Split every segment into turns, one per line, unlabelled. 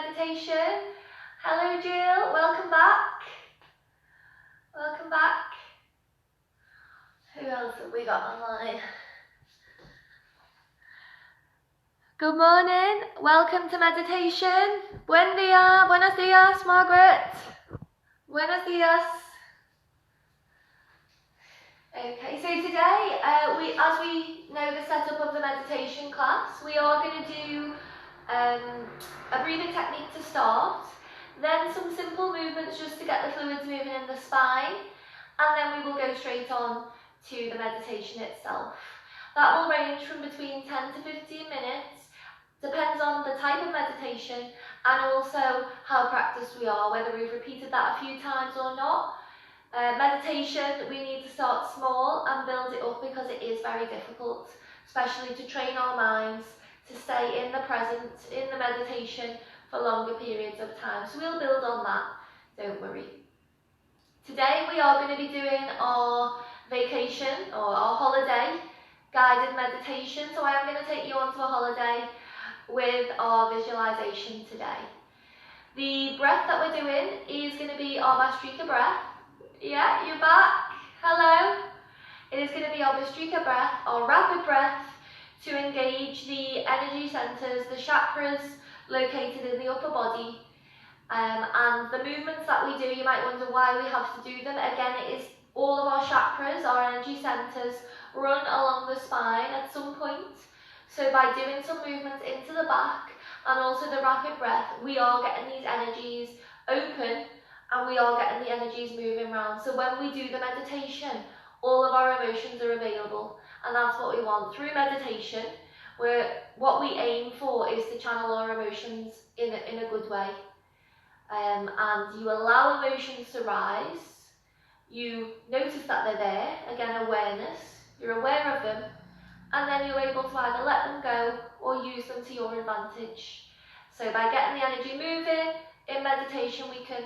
meditation. Hello Jill, welcome back. Welcome back. Who else have we got online? Good morning, welcome to meditation. Buen dia, buenos dias, Margaret. Buenos dias. Okay, so today, as we know the setup of the meditation class, we are going to do a breathing technique to start, then some simple movements just to get the fluids moving in the spine, and then we will go straight on to the meditation itself. That will range from between 10 to 15 minutes, depends on the type of meditation and also how practiced we are, whether we've repeated that a few times or not. Meditation, we need to start small and build it up because it is very difficult, especially to train our minds to stay in the present, in the meditation for longer periods of time. So we'll build on that, don't worry. Today we are going to be doing our vacation or our holiday guided meditation. So I am going to take you onto a holiday with our visualization today. The breath that we're doing is going to be our Bhastrika breath. Yeah, you're back. Hello. It is going to be our Bhastrika breath, our rapid breath, to engage the energy centers, the chakras located in the upper body. And the movements that we do, you might wonder why we have to do them. Again, it is all of our chakras, our energy centers, run along the spine at some point. So by doing some movements into the back and also the rapid breath, we are getting these energies open and we are getting the energies moving around. So when we do the meditation, all of our emotions are available, and that's what we want. Through meditation, what we aim for is to channel our emotions in a good way. And you allow emotions to rise, you notice that they're there, again awareness, you're aware of them, and then you're able to either let them go or use them to your advantage. So by getting the energy moving, in meditation we can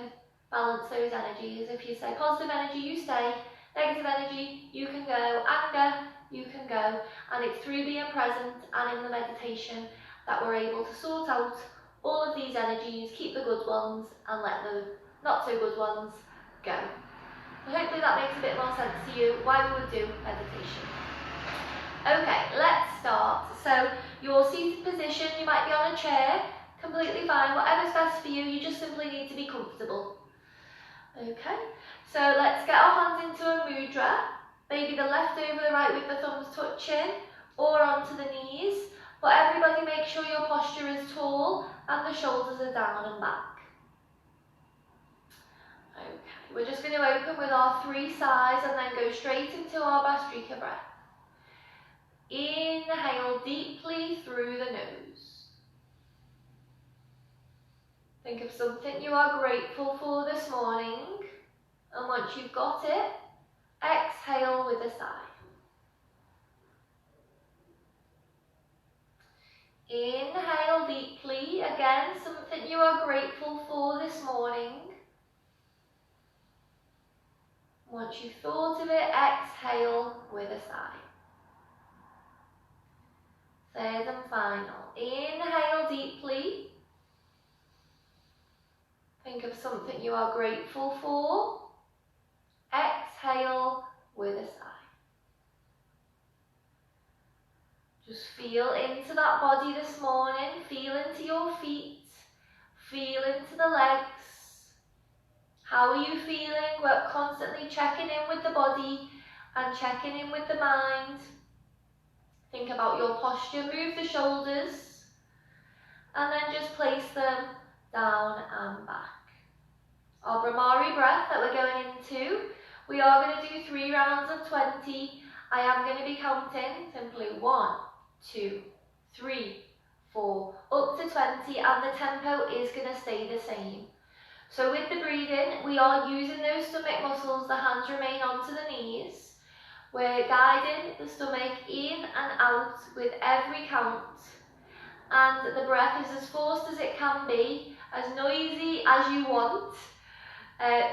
balance those energies. If you say positive energy, you stay, negative energy, you can go, anger, you can go, and it's through being present and in the meditation that we're able to sort out all of these energies, keep the good ones and let the not so good ones go. So hopefully that makes a bit more sense to you why we would do meditation. Okay, let's start. So your seated position, you might be on a chair, completely fine, whatever's best for you, you just simply need to be comfortable. Okay, so let's get our hands into a mudra, maybe the left over the right with the thumbs touching, or onto the knees, but everybody make sure your posture is tall and the shoulders are down and back. Okay, we're just going to open with our 3 sighs and then go straight into our Bhastrika breath. Inhale deeply through the nose. Think of something you are grateful for this morning, and once you've got it, exhale with a sigh. Inhale deeply, again something you are grateful for this morning. Once you've thought of it, exhale with a sigh. Third and final. Inhale deeply. Think of something you are grateful for. Exhale with a sigh. Just feel into that body this morning. Feel into your feet. Feel into the legs. How are you feeling? We're constantly checking in with the body and checking in with the mind. Think about your posture. Move the shoulders. And then just place them down and back. Our Bhramari breath that we're going into, we are going to do 3 rounds of 20. I am going to be counting simply 1, 2, 3, 4, up to 20, and the tempo is going to stay the same. So with the breathing, we are using those stomach muscles, the hands remain onto the knees. We're guiding the stomach in and out with every count. And the breath is as forced as it can be, as noisy as you want,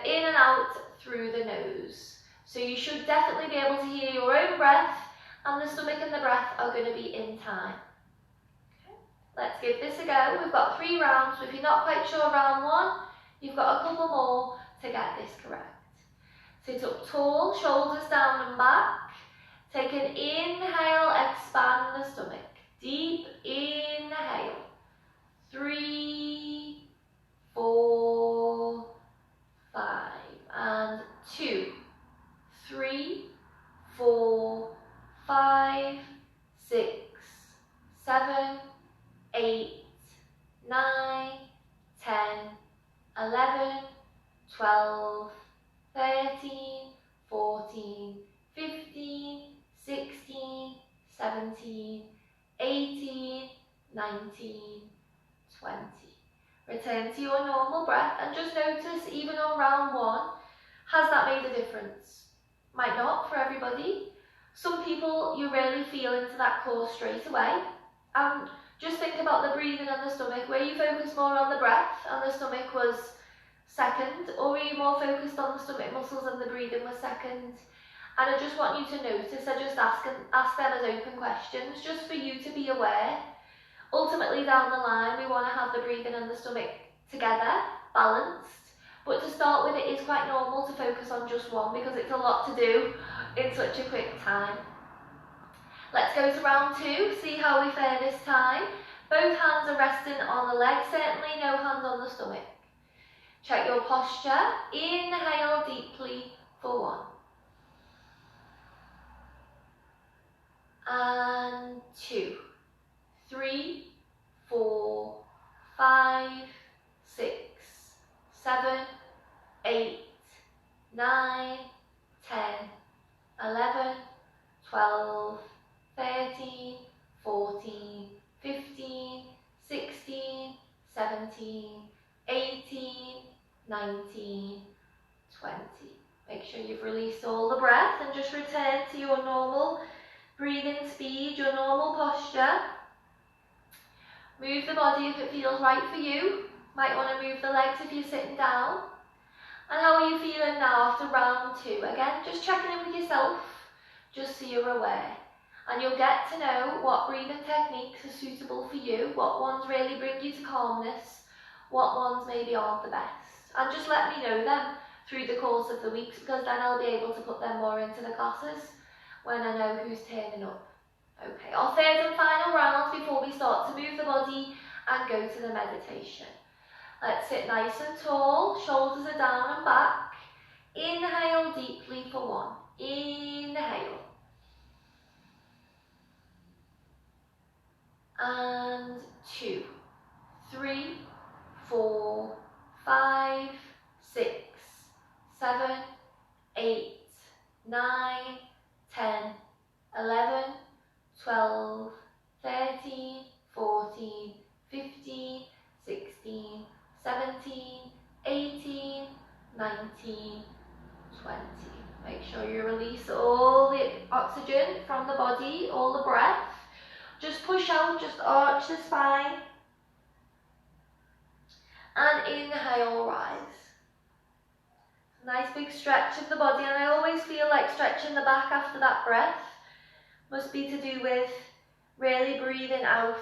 in and out through the nose. So you should definitely be able to hear your own breath, and the stomach and the breath are going to be in time. Okay. Let's give this a go. We've got 3 rounds, so if you're not quite sure round 1, you've got a couple more to get this correct. Sit up tall, shoulders down and back. Take an inhale, expand the stomach. Deep inhale. 3, 4, 5. And 2, 3, 4, 5, 6, 7, 8, 9, 10, 11, 12, 13, 14, 15, 16, 17, 18, 19, 20. Return to your normal breath and just notice, even on round 1, has that made a difference? Might not for everybody. Some people, you really feel into that core straight away. And just think about the breathing and the stomach. Were you focused more on the breath and the stomach was second, or were you more focused on the stomach muscles and the breathing was second? And I just want you to notice, I just ask them as open questions, just for you to be aware. Ultimately down the line, we want to have the breathing and the stomach together, balanced. But to start with, it is quite normal to focus on just one because it's a lot to do in such a quick time. Let's go to round 2, see how we fare this time. Both hands are resting on the legs, certainly no hands on the stomach. Check your posture. Inhale deeply for 1. And 2, 3, 4, 5, 6, 7, 8, 9, 10, 11, 12, 13, 14, 15, 16, 17, 18, 19, 20. Make sure you've released all the breath and just return to your normal breathing speed, your normal posture. Move the body if it feels right for you. Might want to move the legs if you're sitting down. And how are you feeling now after round 2? Again, just checking in with yourself, just so you're aware. And you'll get to know what breathing techniques are suitable for you, what ones really bring you to calmness, what ones maybe aren't the best. And just let me know them through the course of the weeks, because then I'll be able to put them more into the classes when I know who's turning up. Okay, our 3rd and final round before we start to move the body and go to the meditation. Let's sit nice and tall, shoulders are down and back. Inhale deeply for 1. Inhale. And 2, 3, 4, 5, 6, 7, 8, 9, 10, 11, 12, 13, 14, 15, 16, 17, 18, 19, 20. Make sure you release all the oxygen from the body, all the breath. Just push out, just arch the spine. And inhale, rise. Nice big stretch of the body, and I always feel like stretching the back after that breath must be to do with really breathing out,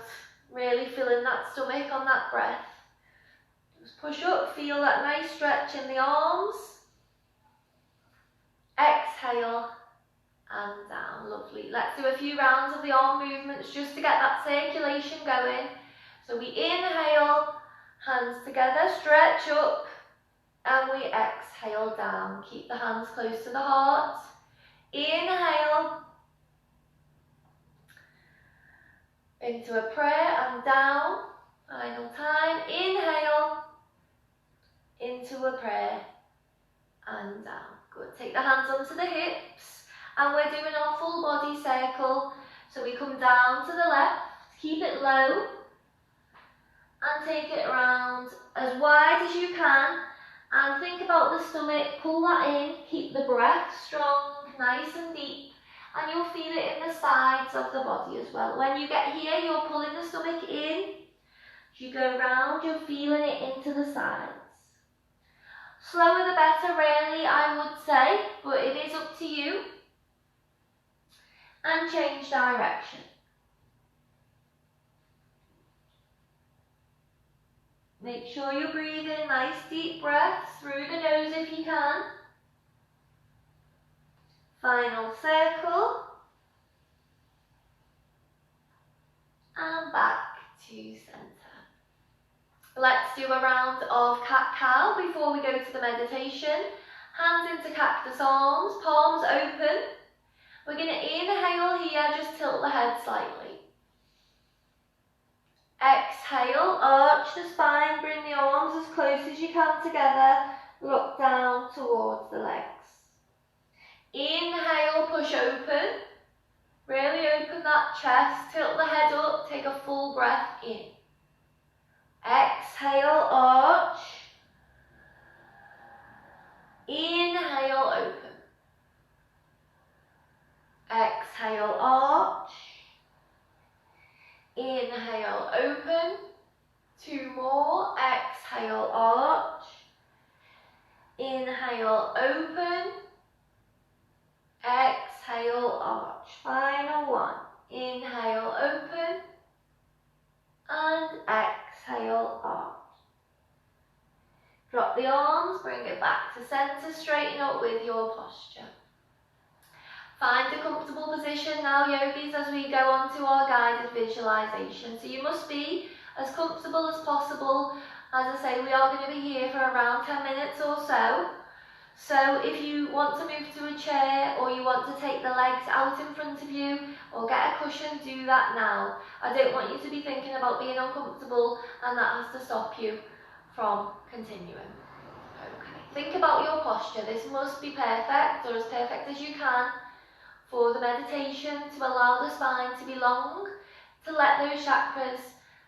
really filling that stomach on that breath. Just push up, feel that nice stretch in the arms. Exhale and down, lovely. Let's do a few rounds of the arm movements just to get that circulation going. So we inhale, hands together, stretch up, and we exhale down. Keep the hands close to the heart. Inhale into a prayer and down. Final time. Inhale into a prayer and down. Good. Take the hands onto the hips, and we're doing our full body circle. So we come down to the left, keep it low, and take it around as wide as you can. And think about the stomach, pull that in, keep the breath strong, nice and deep, and you'll feel it in the sides of the body as well. When you get here, you're pulling the stomach in. As you go round, you're feeling it into the sides. Slower the better, really, I would say, but it is up to you. And change direction. Make sure you're breathing nice deep breaths through the nose if you can. Final circle. And back to centre. Let's do a round of cat-cow before we go to the meditation. Hands into cactus arms, palms open. We're going to inhale here, just tilt the head slightly. Exhale, arch the spine, bring the arms as close as you can together, look down towards the legs. Inhale, push open, really open that chest, tilt the head up, take a full breath in. Exhale, arch. Inhale, open. Exhale, arch. Inhale, open. 2 more. Exhale, arch. Inhale, open. Exhale, arch. Final one. Inhale, open. And exhale, arch. Drop the arms, bring it back to centre, straighten up with your posture. Find a comfortable position now, yogis, as we go on to our guided visualization. So you must be as comfortable as possible. As I say, we are going to be here for around 10 minutes or so. So if you want to move to a chair or you want to take the legs out in front of you or get a cushion, do that now. I don't want you to be thinking about being uncomfortable and that has to stop you from continuing. Okay. Think about your posture. This must be perfect, or as perfect as you can, for the meditation, to allow the spine to be long, to let those chakras,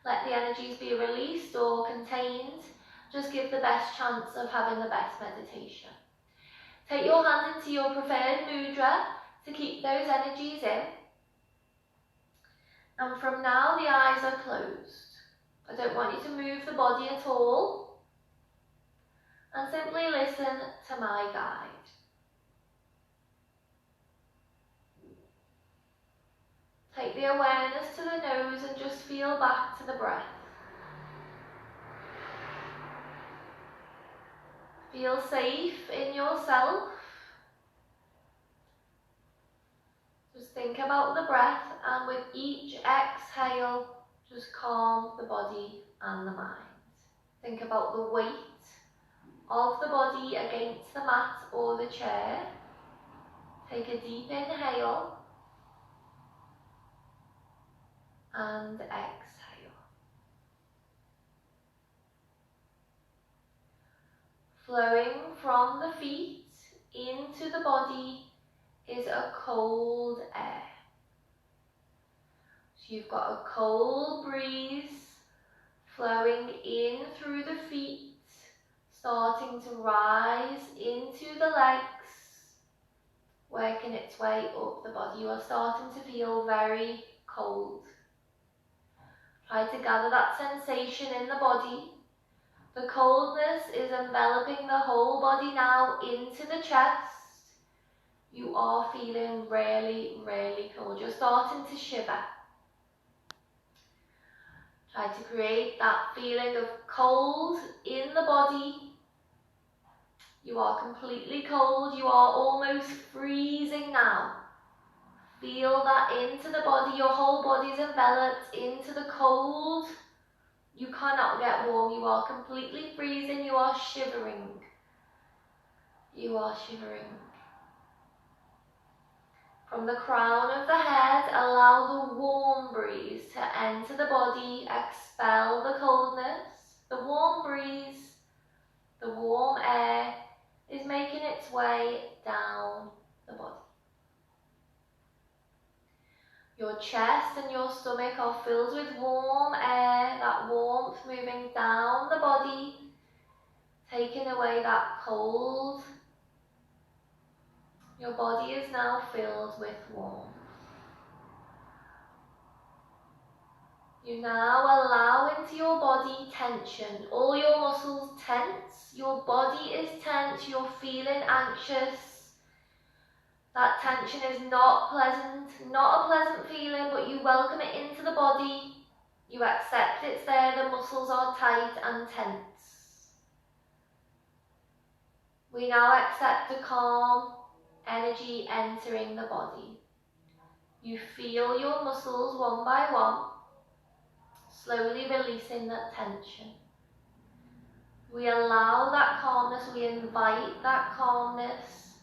let the energies be released or contained. Just give the best chance of having the best meditation. Take your hand into your preferred mudra to keep those energies in. And from now, the eyes are closed. I don't want you to move the body at all. And simply listen to my guide. Take the awareness to the nose and just feel back to the breath. Feel safe in yourself. Just think about the breath, and with each exhale, just calm the body and the mind. Think about the weight of the body against the mat or the chair. Take a deep inhale and exhale. Flowing from the feet into the body is a cold air. So you've got a cold breeze flowing in through the feet, starting to rise into the legs, working its way up the body. You are starting to feel very cold. Try to gather that sensation in the body. The coldness is enveloping the whole body now into the chest. You are feeling really, really cold. You're starting to shiver. Try to create that feeling of cold in the body. You are completely cold. You are almost freezing now. Feel that into the body. Your whole body is enveloped into the cold. You cannot get warm. You are completely freezing. You are shivering. You are shivering. From the crown of the head, allow the warm breeze to enter the body, expel the coldness. The warm breeze, the warm air is making its way down the body. Your chest and your stomach are filled with warm air, that warmth moving down the body, taking away that cold. Your body is now filled with warmth. You now allow into your body tension. All your muscles tense, your body is tense, you're feeling anxious. That tension is not pleasant, not a pleasant feeling, but you welcome it into the body. You accept it's there, the muscles are tight and tense. We now accept a calm energy entering the body. You feel your muscles one by one, slowly releasing that tension. We allow that calmness, we invite that calmness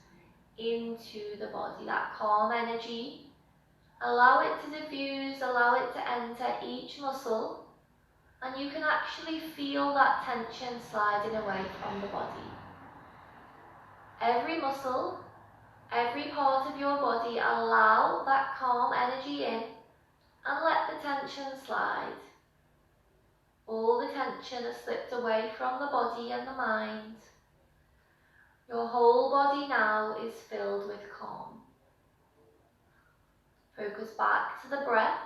into the body, that calm energy. Allow it to diffuse, allow it to enter each muscle, and you can actually feel that tension sliding away from the body. Every muscle, every part of your body, allow that calm energy in and let the tension slide. All the tension has slipped away from the body and the mind. Your whole body now is filled with calm. Focus back to the breath.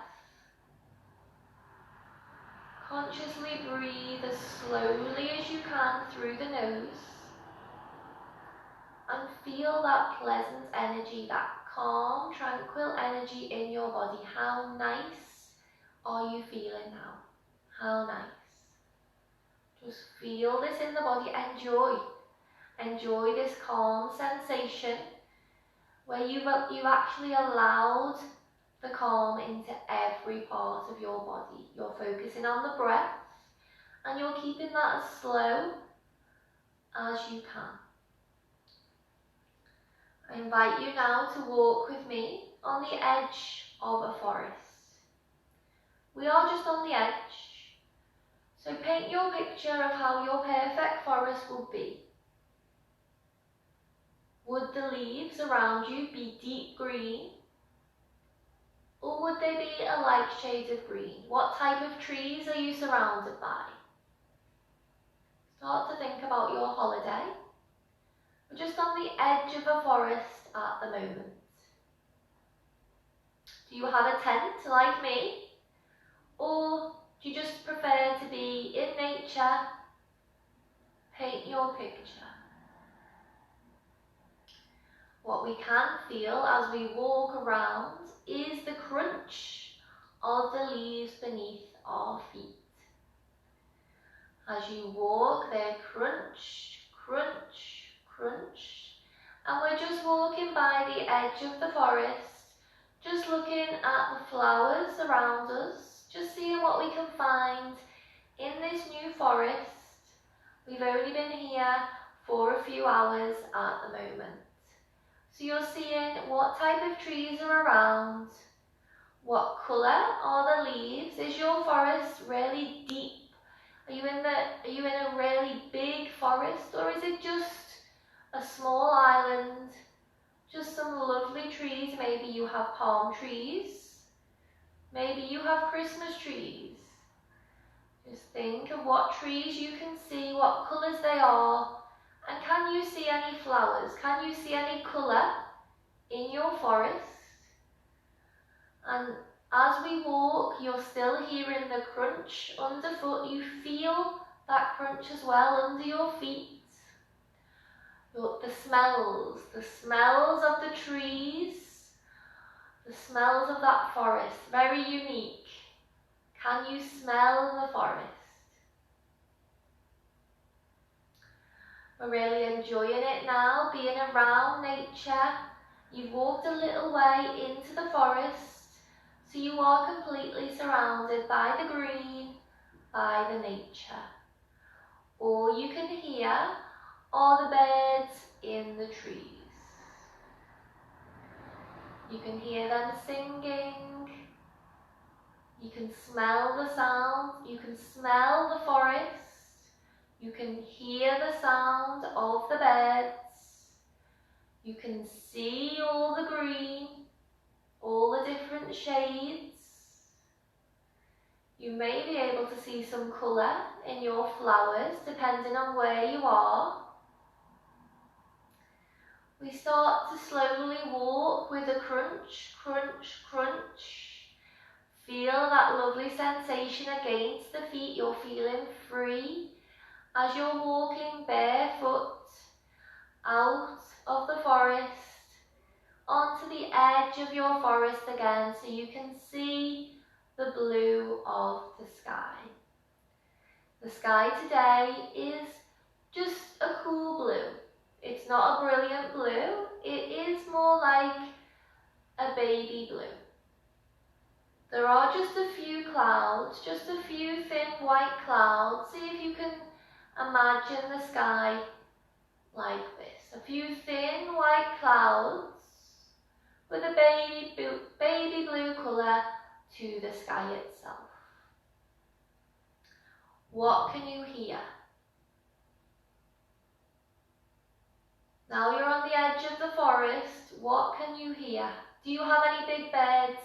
Consciously breathe as slowly as you can through the nose. And feel that pleasant energy, that calm, tranquil energy in your body. How nice are you feeling now? How nice. Just feel this in the body. Enjoy this calm sensation where you actually allowed the calm into every part of your body. You're focusing on the breath and you're keeping that as slow as you can. I invite you now to walk with me on the edge of a forest. We are just on the edge. So paint your picture of how your perfect forest would be. Would the leaves around you be deep green? Or would they be a light shade of green? What type of trees are you surrounded by? Start to think about your holiday. We're just on the edge of a forest at the moment. Do you have a tent like me? Or do you just prefer to be in nature? Paint your picture. What we can feel as we walk around is the crunch of the leaves beneath our feet. As you walk, they crunch, crunch, crunch. And we're just walking by the edge of the forest, just looking at the flowers around us, just seeing what we can find in this new forest. We've only been here for a few hours at the moment. So you're seeing what type of trees are around, what colour are the leaves. Is your forest really deep? Are you in a really big forest, or is it just a small island? Just some lovely trees. Maybe you have palm trees. Maybe you have Christmas trees. Just think of what trees you can see, what colours they are. And can you see any flowers? Can you see any colour in your forest? And as we walk, you're still hearing the crunch underfoot. You feel that crunch as well under your feet. The smells of the trees, the smells of that forest, very unique. Can you smell the forest? We're really enjoying it now, being around nature. You've walked a little way into the forest, so you are completely surrounded by the green, by the nature. All you can hear are the birds in the trees. You can hear them singing. You can smell the sound. You can smell the forest. You can hear the sound of the birds. You can see all the green, all the different shades. You may be able to see some colour in your flowers depending on where you are. We start to slowly walk with a crunch, crunch, crunch. Feel that lovely sensation against the feet. You're feeling free as you're walking barefoot out of the forest onto the edge of your forest again, so you can see the blue of the sky. The sky today is just a cool blue. It's not a brilliant blue, it is more like a baby blue. There are just a few clouds, just a few thin white clouds. See if you can imagine the sky like this. A few thin white clouds with a baby blue colour to the sky itself. What can you hear? Now you're on the edge of the forest, what can you hear? Do you have any big birds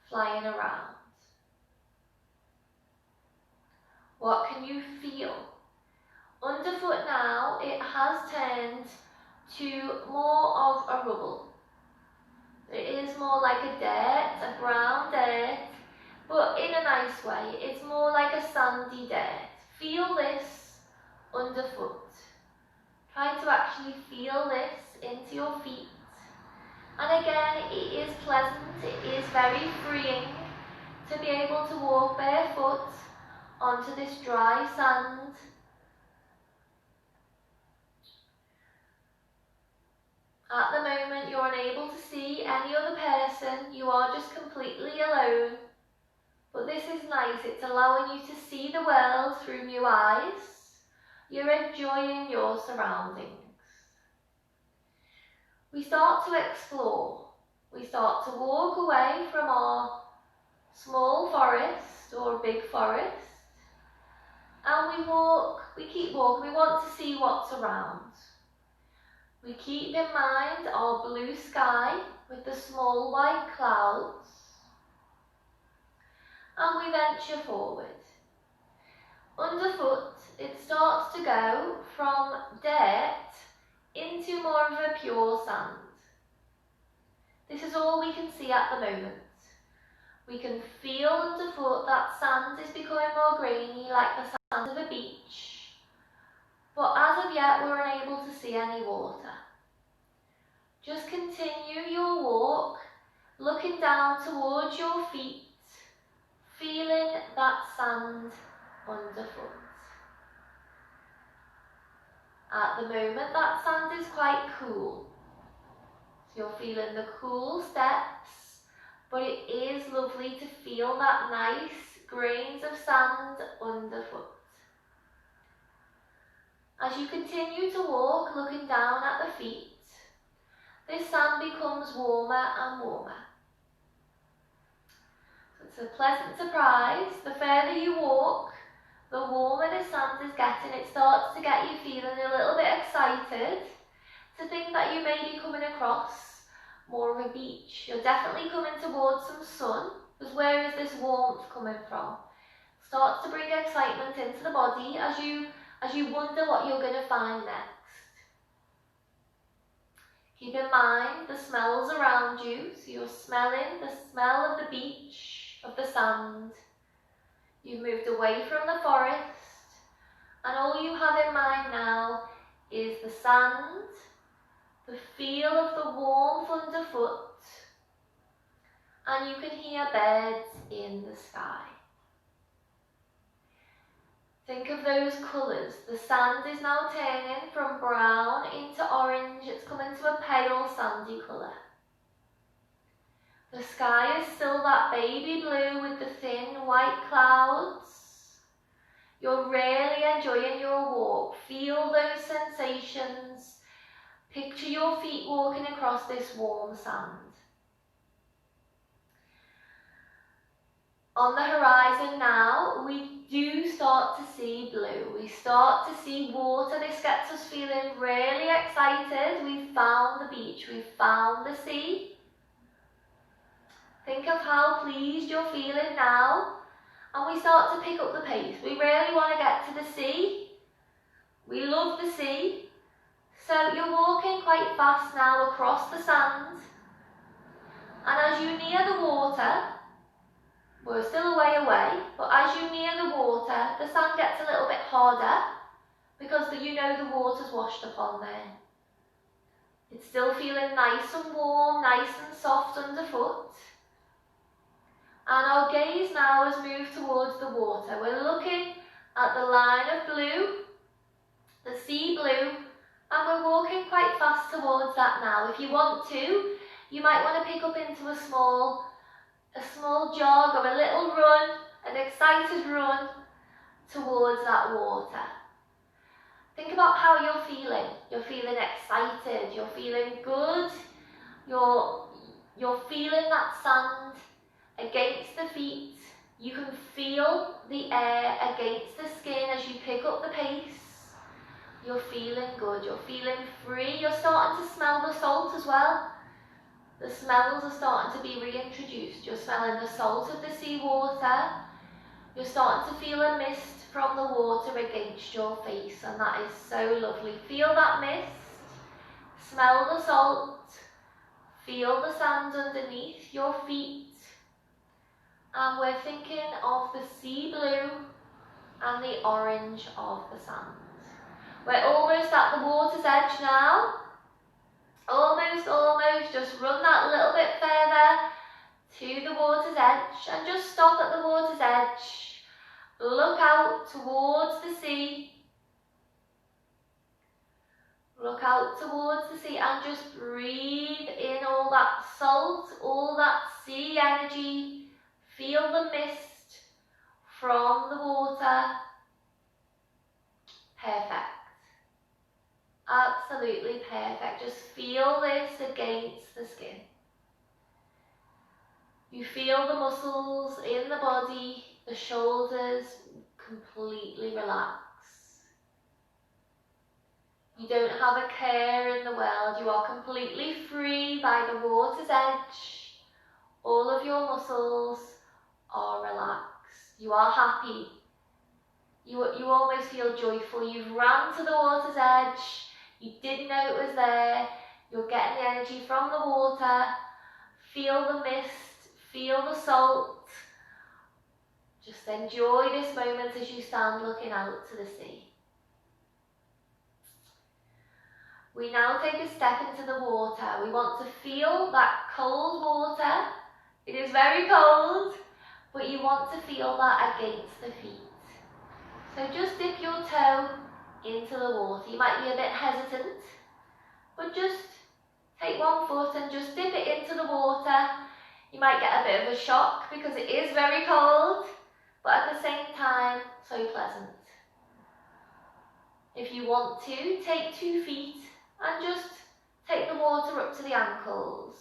flying around? What can you feel? Underfoot now, it has turned to more of a rubble. It is more like a dirt, a brown dirt, but in a nice way. It's more like a sandy dirt. Feel this underfoot. Try to actually feel this into your feet. And again, it is pleasant, it is very freeing to be able to walk barefoot onto this dry sand. At the moment, you're unable to see any other person, you are just completely alone. But this is nice, it's allowing you to see the world through new eyes. You're enjoying your surroundings. We start to explore. We start to walk away from our small forest or big forest. And we keep walking, we want to see what's around. We keep in mind our blue sky with the small white clouds. And we venture forward. Underfoot, it starts to go from dirt into more of a pure sand. This is all we can see at the moment. We can feel underfoot that sand is becoming more grainy like the sand of a beach. But as of yet, we're unable to see any water. Just continue your walk, looking down towards your feet, feeling that sand underfoot. At the moment, that sand is quite cool. So you're feeling the cool steps, but it is lovely to feel that nice grains of sand underfoot. As you continue to walk, looking down at the feet, this sand becomes warmer and warmer. So it's a pleasant surprise. The further you walk, the warmer the sand is getting. It starts to get you feeling a little bit excited to think that you may be coming across more of a beach. You're definitely coming towards some sun, because where is this warmth coming from? It starts to bring excitement into the body as you wonder what you're going to find next. Keep in mind the smells around you, so you're smelling the smell of the beach, of the sand. You've moved away from the forest, and all you have in mind now is the sand, the feel of the warmth underfoot, and you can hear birds in the sky. Think of those colours. The sand is now turning from brown into orange. It's coming to a pale sandy colour. The sky is still that baby blue with the thin white clouds. You're really enjoying your walk. Feel those sensations. Picture your feet walking across this warm sand. On the horizon now, we do start to see blue. We start to see water. This gets us feeling really excited. We've found the beach. We've found the sea. Think of how pleased you're feeling now. And we start to pick up the pace. We really want to get to the sea. We love the sea. So you're walking quite fast now across the sand. And as you near the water, we're still a way away, but as you near the water, the sand gets a little bit harder because you know the water's washed upon there. It's still feeling nice and warm, nice and soft underfoot. And our gaze now has moved towards the water. We're looking at the line of blue, the sea blue, and we're walking quite fast towards that now. If you want to, you might want to pick up into a small jog or a little run, an excited run towards that water. Think about how you're feeling. You're feeling excited, you're feeling good, you're feeling that sand against the feet. You can feel the air against the skin as you pick up the pace. You're feeling good, you're feeling free. You're starting to smell the salt as well. The smells are starting to be reintroduced. You're smelling the salt of the seawater. You're starting to feel a mist from the water against your face, and that is so lovely. Feel that mist, smell the salt, feel the sand underneath your feet. And we're thinking of the sea blue and the orange of the sand. We're almost at the water's edge now. Almost. Just run that little bit further to the water's edge and just stop at the water's edge. Look out towards the sea. Look out towards the sea and just breathe in all that salt, all that sea energy. Feel the mist from the water. Perfect. Absolutely perfect. Just feel this against the skin. You feel the muscles in the body, the shoulders completely relax. You don't have a care in the world. You are completely free by the water's edge. All of your muscles are relaxed. You are happy. You almost feel joyful. You've ran to the water's edge. You didn't know it was there. You're getting the energy from the water. Feel the mist. Feel the salt. Just enjoy this moment as you stand looking out to the sea. We now take a step into the water. We want to feel that cold water. It is very cold, but you want to feel that against the feet. So just dip your toe into the water. You might be a bit hesitant, but just take one foot and just dip it into the water. You might get a bit of a shock because it is very cold, but at the same time, so pleasant. If you want to, take 2 feet and just take the water up to the ankles.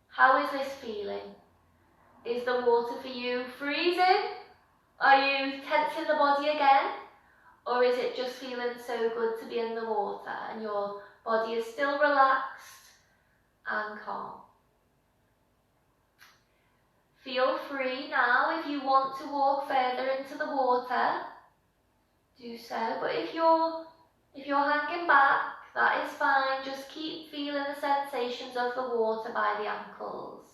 How is this feeling? Is the water for you freezing? Are you tensing the body again? Or is it just feeling so good to be in the water and your body is still relaxed and calm? Feel free now. If you want to walk further into the water, do so. But if you're hanging back, that is fine. Just keep feeling the sensations of the water by the ankles.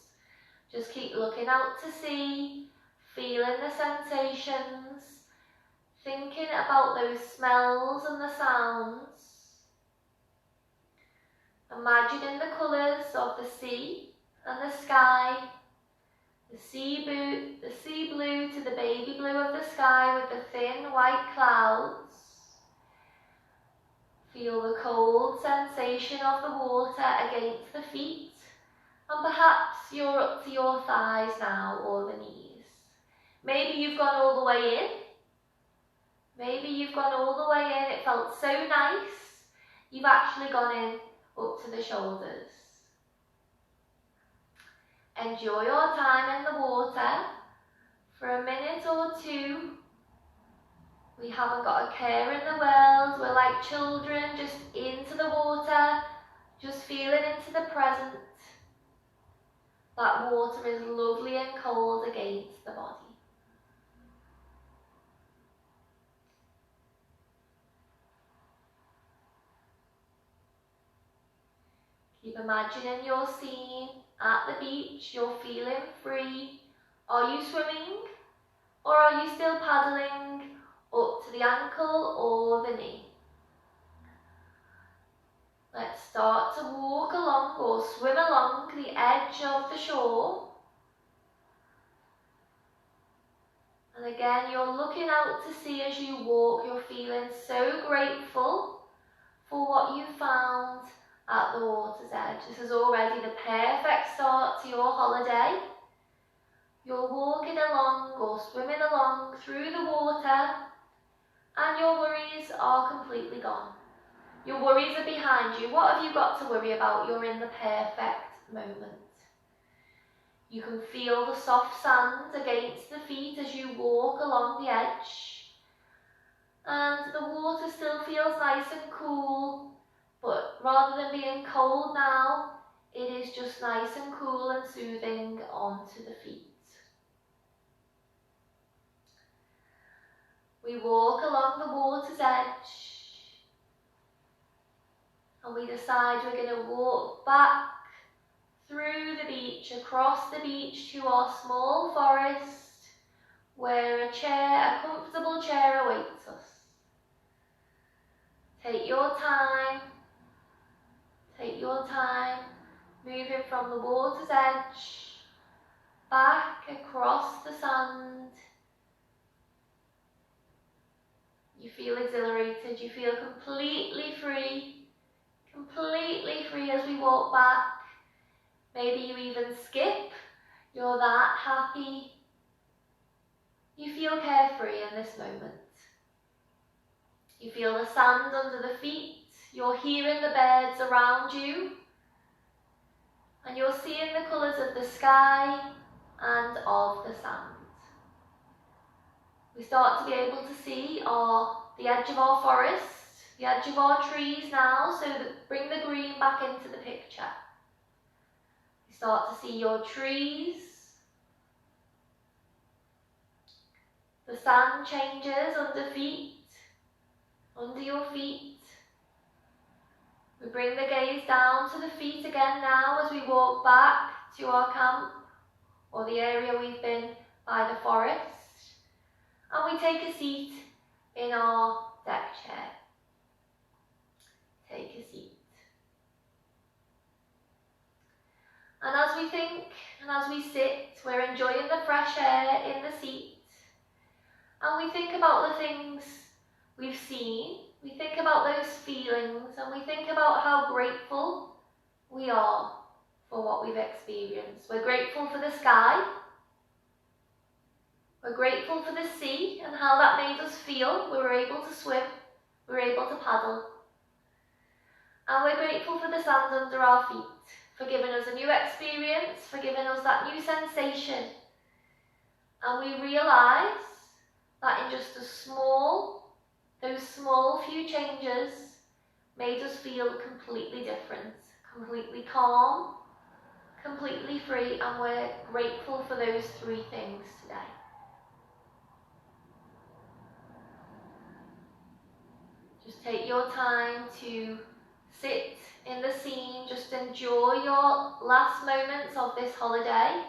Just keep looking out to sea, feeling the sensations, thinking about those smells and the sounds. Imagining the colours of the sea and the sky, the sea blue to the baby blue of the sky with the thin white clouds. Feel the cold sensation of the water against the feet. And perhaps you're up to your thighs now, or the knees. Maybe you've gone all the way in. Maybe you've gone all the way in. It felt so nice. You've actually gone in up to the shoulders. Enjoy your time in the water for a minute or 2. We haven't got a care in the world. We're like children, just into the water, just feeling into the present. That water is lovely and cold against the body. Keep imagining your scene at the beach. You're feeling free. Are you swimming? Or are you still paddling up to the ankle or the knee? Let's start to walk along or swim along the edge of the shore. And again, you're looking out to sea as you walk. You're feeling so grateful for what you found at the water's edge. This is already the perfect start to your holiday. You're walking along or swimming along through the water, and your worries are completely gone. Your worries are behind you. What have you got to worry about? You're in the perfect moment. You can feel the soft sand against the feet as you walk along the edge. And the water still feels nice and cool, but rather than being cold now, it is just nice and cool and soothing onto the feet. We walk along the water's edge, and we decide we're going to walk back through the beach, across the beach to our small forest, where a comfortable chair awaits us. Take your time, moving from the water's edge, back across the sand. You feel exhilarated, you feel completely free as we walk back. Maybe you even skip, you're that happy. You feel carefree in this moment. You feel the sand under the feet, you're hearing the birds around you, and you're seeing the colours of the sky and of the sand. We start to be able to see the edge of our forest, the edge of our trees now, so that bring the green back into the picture. You start to see your trees. The sand changes under your feet. We bring the gaze down to the feet again now as we walk back to our camp or the area we've been by the forest. And we take a seat in our deck chair. Take a seat. And as we think and as we sit, we're enjoying the fresh air in the seat. And we think about the things we've seen. We think about those feelings, and we think about how grateful we are for what we've experienced. We're grateful for the sky. We're grateful for the sea and how that made us feel. We were able to swim, we were able to paddle. And we're grateful for the sand under our feet, for giving us a new experience, for giving us that new sensation. And we realise that in just those small few changes made us feel completely different, completely calm, completely free, and we're grateful for those three things today. Just take your time to sit in the scene, just enjoy your last moments of this holiday.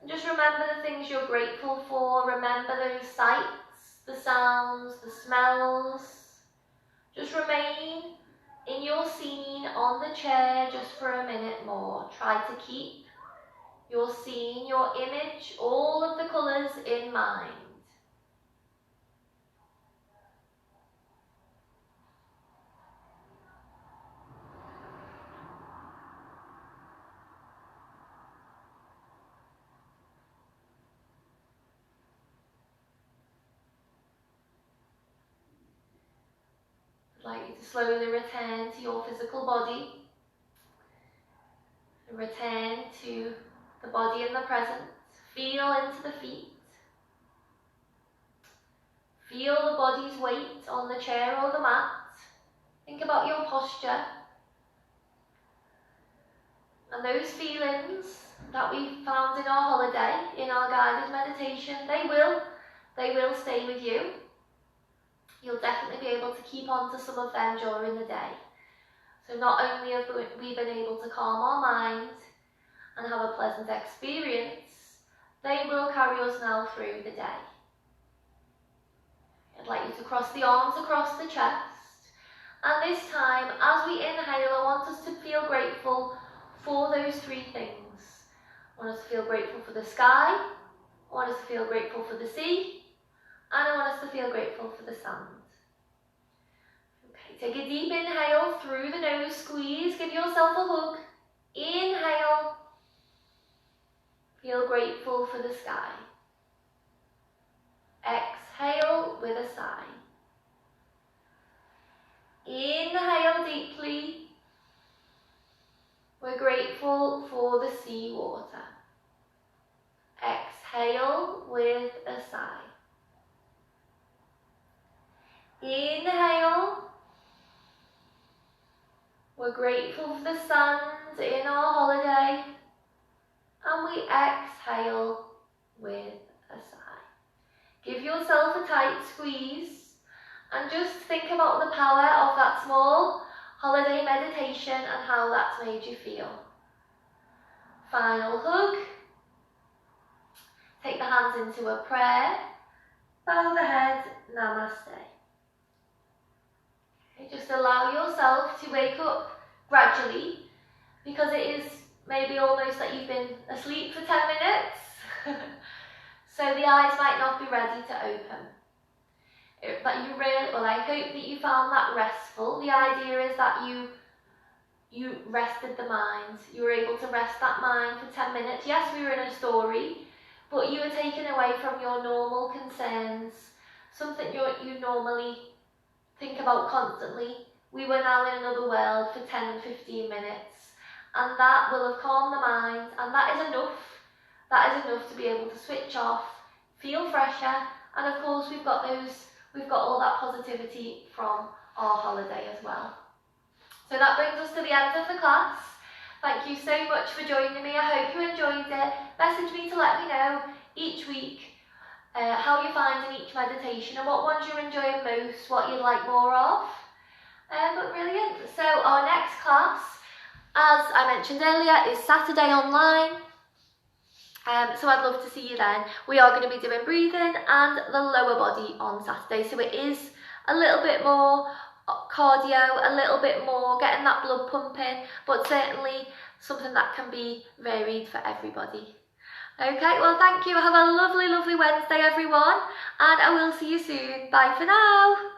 And just remember the things you're grateful for, remember those sights, the sounds, the smells. Just remain in your scene on the chair just for a minute more. Try to keep your scene, your image, all of the colours in mind. I'd like you to slowly return to your physical body. Return to the body in the present. Feel into the feet. Feel the body's weight on the chair or the mat. Think about your posture. And those feelings that we found in our holiday, in our guided meditation, they will stay with you. You'll definitely be able to keep on to some of them during the day. So not only have we been able to calm our mind and have a pleasant experience, they will carry us now through the day. I'd like you to cross the arms across the chest. And this time, as we inhale, I want us to feel grateful for those three things. I want us to feel grateful for the sky, I want us to feel grateful for the sea, and I want us to feel grateful for the sand. Okay, take a deep inhale through the nose, squeeze, give yourself a hug. Inhale, feel grateful for the sky. Exhale with a sigh. Inhale deeply. We're grateful for the sea water. Exhale with a sigh. Inhale. We're grateful for the sand in our holiday. And we exhale with a sigh. Give yourself a tight squeeze and just think about the power of that small holiday meditation and how that's made you feel. Final hug. Take the hands into a prayer. Bow the head. Namaste. Okay, just allow yourself to wake up gradually, because it is maybe almost like you've been asleep for 10 minutes. So the eyes might not be ready to open. But I hope that you found that restful. The idea is that you rested the mind. You were able to rest that mind for 10 minutes. Yes, we were in a story, but you were taken away from your normal concerns, something you normally think about constantly. We were now in another world for 10-15 minutes, and that will have calmed the mind, and that is enough. That is enough to be able to switch off, feel fresher, and of course we've got all that positivity from our holiday as well. So that brings us to the end of the class. Thank you so much for joining me. I hope you enjoyed it. Message me to let me know each week how you're finding each meditation and what ones you're enjoying most, what you'd like more of. But brilliant. So our next class, as I mentioned earlier, is Saturday online. So I'd love to see you then. We are going to be doing breathing and the lower body on Saturday. So it is a little bit more cardio, a little bit more getting that blood pumping, but certainly something that can be varied for everybody. Okay, well thank you. Have a lovely, lovely Wednesday everyone, and I will see you soon. Bye for now.